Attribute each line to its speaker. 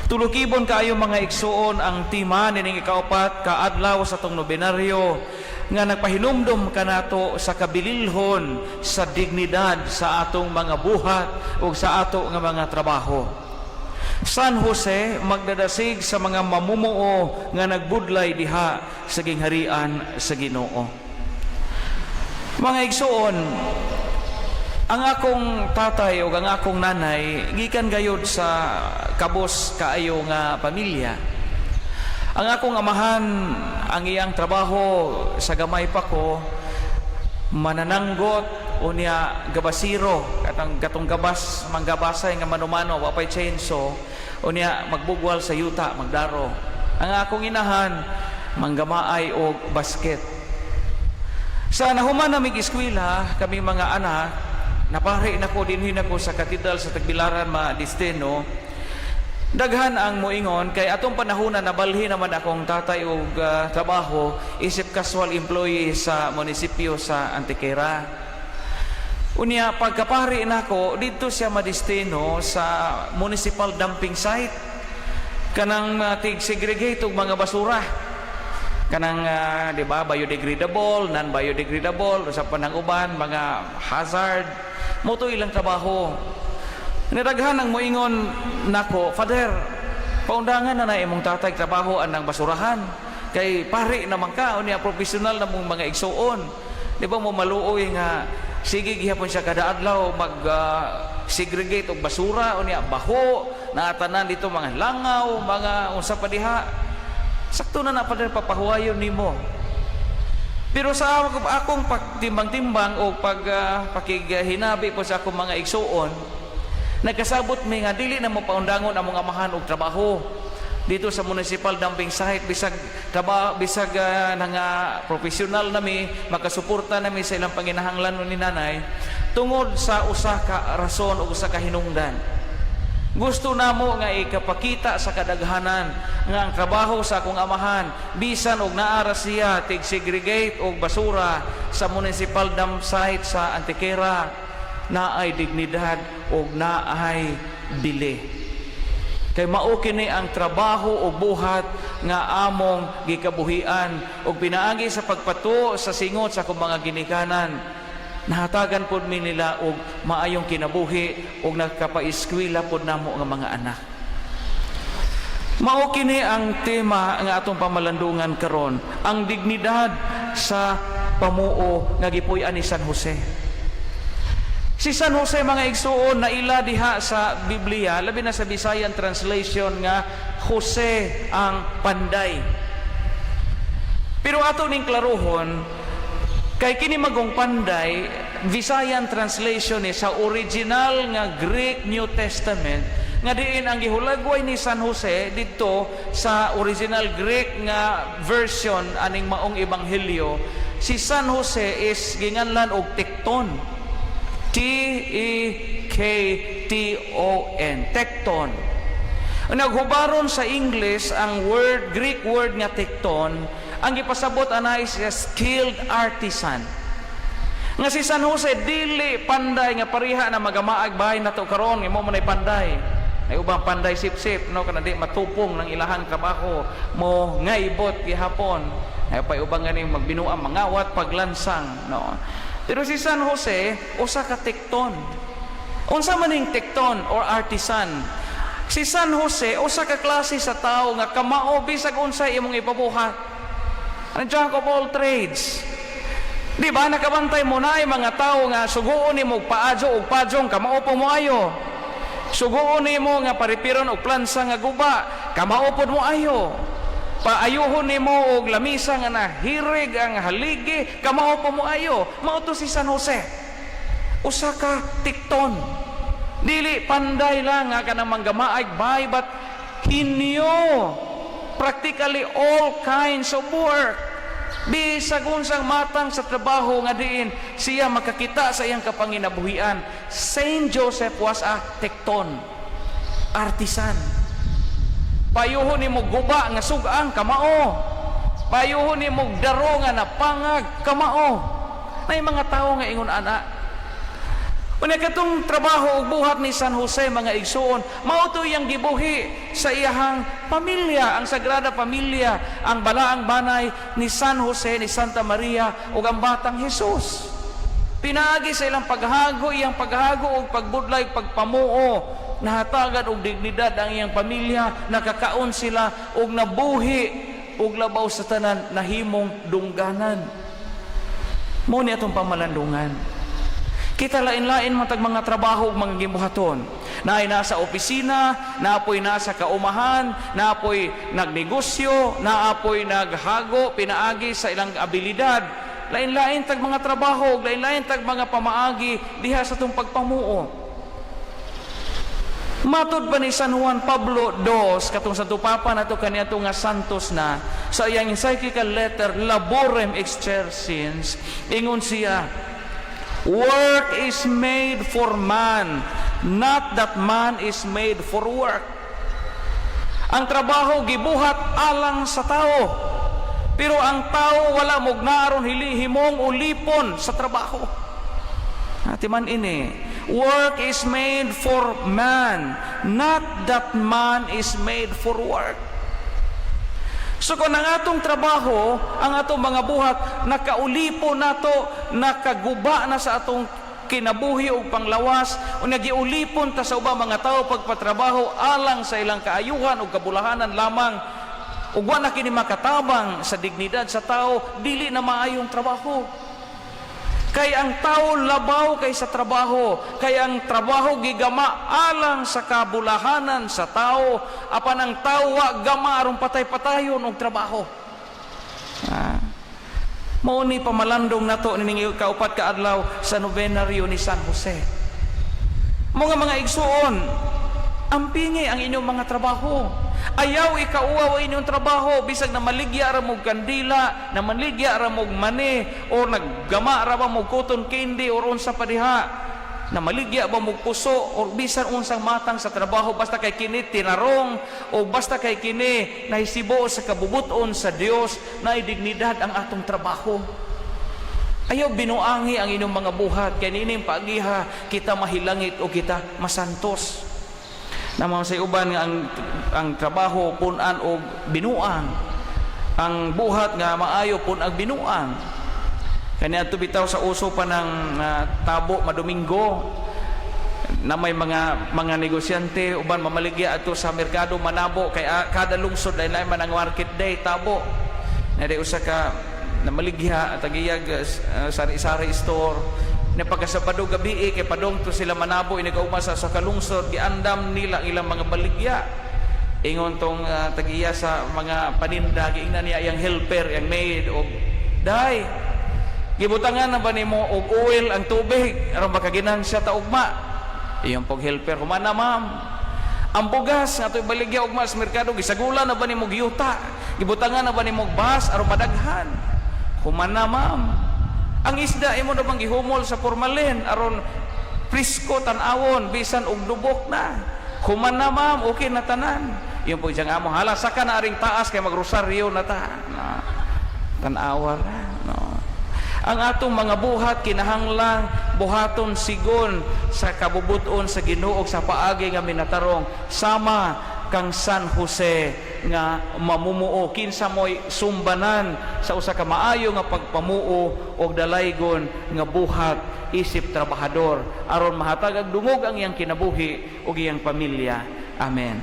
Speaker 1: Tulukibon kaayo mga igsuon ang tima nining ikaupat ka adlaw sa tong nobenaryo nga nagpahinumdom kanato sa kabililhon sa dignidad sa atong mga buhat ug sa ato nga mga trabaho. San Jose magdadasig sa mga mamumuo nga nagbudlay diha sa gingharian sa Ginoo. Mga igsuon, ang akong tatay o ang akong nanay gikan gayud sa kabos kaayo nga pamilya. Ang akong amahan, ang iyang trabaho sa gamay pa ko, manananggot o niya gabasiro, katong gabas manggabasay nga manumano wapay chainsaw o niya magbugwal sa yuta magdaro. Ang akong inahan manggamaay og basket. Sa nahuman namig eskwela kami mga anak, napari na ko dinhin ako sa katedral sa Tagbilaran Destino. Daghan ang moingon kay atong panahon na nabalhin naman akong tatay og trabaho isip casual employee sa munisipyo sa Antequera. Unya pagkapari nako dito siya madestino sa municipal dumping site kanang tig segregate og mga basura. Kanang di ba biodegradable, non-biodegradable, sa panang uban mga hazard. Moto ilang trabaho. Niraghan ang moingon nako, Father, paundangan na imong tatay trabaho anang basurahan. Kay pari naman ka, unya professional na mong mga igsuon. Di ba mo maluoy nga, sige gihapon siya kada adlaw mag-segregate og basura, unya baho, natanan dito mga langaw, mga unsa pa diha. Sakto na Father, papahuwayon nimo. Pero sa akong pagtimbang-timbang o pakigahinabi po sa akong mga igsuon, nagkasabot mi nga dili na mo paundangon ang mga amahan og trabaho dito sa municipal dumping site bisag nga professional nami makasuporta nami sa ilang panginahanglan ni nanay tungod sa usa ka rason o usa ka hinungdan. Gusto namo nga ikapakita sa kadaghanan nga ang trabaho sa akong amahan bisan og naara siya tig segregate og basura sa municipal dump site sa Antequera naay dignidad o naay bili. Kay mao kini ang trabaho o buhat nga among gikabuhian o pinaagi sa pagpato sa singot sa akong mga ginikanan. Nahatagan pod mi nila og maayong kinabuhi og nagkapaeskwela pod namo nga mga anak. Mao kini ang tema nga atong pamalandungan karon, ang dignidad sa pamuo nga gipuy-an ni San Jose. Si San Jose mga igsuon na ila diha sa Biblia, labi na sa Visayan translation nga Jose ang panday. Pero ato ning klaruhon kay kini magong panday, Visayan translation ni sa original nga Greek New Testament nga diin ang gihulagway ni San Jose didto sa original Greek nga version aning maong ebanghelyo. Si San Jose is ginganlan og tekton. T-E-K-T-O-N, tekton. Naghubaron sa English ang Greek word nga tekton, ang ipasabot anay siya skilled artisan. Nga si San Jose dili panday nga pariha na magamaag bahay nato karon imo man ay panday. Ay ubang panday sip-sip no kana di matupong ng ilahang trabaho mo ngaibot gihapon. Ay pay ubang gani magbinuang mangawat paglansang no. Pero si San Jose, usa ka tekton. Unsa man ning tekton or artisan? Si San Jose, usa ka klase sa tao nga kamao bisag unsay imong ipabuhat. Ang jack of all trades. Di ba nakabantay mo na ay mga tao nga suguon nimo paadyo og padyong kamao po mo ayo. Suguon nimo nga paripiron og plansa nga guba, kamao pod mo ayo. Paayuhon nimo og lamisa nga nahirig ang haligi, kamao pa mo ayo. Mao to si San Jose. Usa ka tikton. Dili panday lang nga kanang manggamaay bay, but he knew practically all kinds of work. Bisag unsang matang sa trabaho nga diin siya makakita sa iyang kapanginabuhian. Saint Joseph was a tekton, artisan. Payuhon ni mo guba nga sugang, kamao. Payuhon ni mo daro nga napangag, kamao. May mga tao nga ingon ana, Unya katong trabaho ug buhat ni San Jose, mga igsoon, mao to yang gibuhi sa iyahang pamilya, ang Sagrada Pamilya, ang balaang banay ni San Jose, ni Santa Maria ug ang batang Jesus. Pinaagi sa ilang paghago, iyang paghago ug pagbudlay, pagpamuo, nahatagan og dignidad ang iyang pamilya, nakakaon sila og nabuhi ug labaw sa tanan, nahimong dungganan. Mao ni atong pamalandungan. Kita lain-lain matag mga trabaho ug mga gibuhaton. Naay nasa opisina, naapoy nasa kaumahan, naapoy nagnegosyo, naapoy naghago, pinaagi sa ilang abilidad. Lain-lain tag mga trabaho, lain-lain tag mga pamaagi diha sa tong pagpamuo. Matud pa ni San Juan Pablo II, katong sa tupapa nato kaniadto nga santos na, sa iyang encyclical letter Laborem Exercens, ingon siya, work is made for man, not that man is made for work. Ang trabaho gibuhat alang sa tao, pero ang tao wala mog naaron himong ulipon sa trabaho. Ati man ini, work is made for man, not that man is made for work. So kung ang atong trabaho, ang atong mga buhat, nakaulipo nato, nakaguba na sa atong kinabuhi o panglawas, o nagiulipon ta sa ubang mga tao pagpatrabaho alang sa ilang kaayuhan o kabulahanan lamang, ug wa na kini makatabang sa dignidad sa tao, dili na maayong trabaho. Kay ang tao labaw kay sa trabaho, kay ang trabaho gigama alang sa kabulahanan sa tao, apan ang tao wa gama aron patay-patayon og trabaho. Mao ni pamalandong nato ning kaupat ka adlaw sa nobenaryo ni San Jose. Mga igsuon, ampingi ang inyong mga trabaho. Ayaw ikauaw inyong trabaho, bisag na maligya ra mog kandila, na maligya ra mog mani, o naggama ra ba mog cotton candy, or unsa pa diha, na maligya ba mog puso, or bisan unsang matang sa trabaho, basta kay kini tinarong, o basta kay kini nahisibo sa kabubuton sa Dios, na dignidad ang atong trabaho. Ayaw binuangi ang inyong mga buhat, kay nining paagiha kita mahilangit o kita masantos. Naman sa uban nga ang trabaho punan og binuang, ang buhat nga maayo pun ag binuang. Kaniya bitaw sa uso pa ng tabo madomingo na may mga negosyante uban mamaligya ato sa merkado manabo, kay kada lungsod lain man ang market day tabo na di usa ka namaligya at agiyag sari-sari store na pagkasabado gabi kay padong to sila manabo inagauma sa kalungsod, giandam nila ilang mga baligya. Ingon tong tagiya sa mga paninda, giingnan niya yang helper, yang maid, og day gibutangan na ba nimo og oil ang tubig aron makaginan siya ta ugma. Iyon pog helper, humana ma'am. Ang bugas nga to'y baligya ugma sa merkado, gisagulan na ba nimo giyuta, gibutangan na ba nimo bas aron madaghan. Humana ma'am. Ang isda imo na bang gihumol sa formalin aron prisko tan-awon bisan og dubok na. Human na ma'am, okay na tanan. Yung po siyang amo, hala saka na aring taas kay magrosaryo na ta. Tan-awar no. Ang atong mga buhat kinahanglang buhaton sigon sa kabubuton sa Ginoo sa paagi nga minatarong sama kang San Jose nga mamumuo kinsa moy sumbanan sa usa ka maayo nga pagpamuo og dalaygon nga buhat isip trabahador aron mahatag og dungog ang iyang kinabuhi ug iyang pamilya. Amen.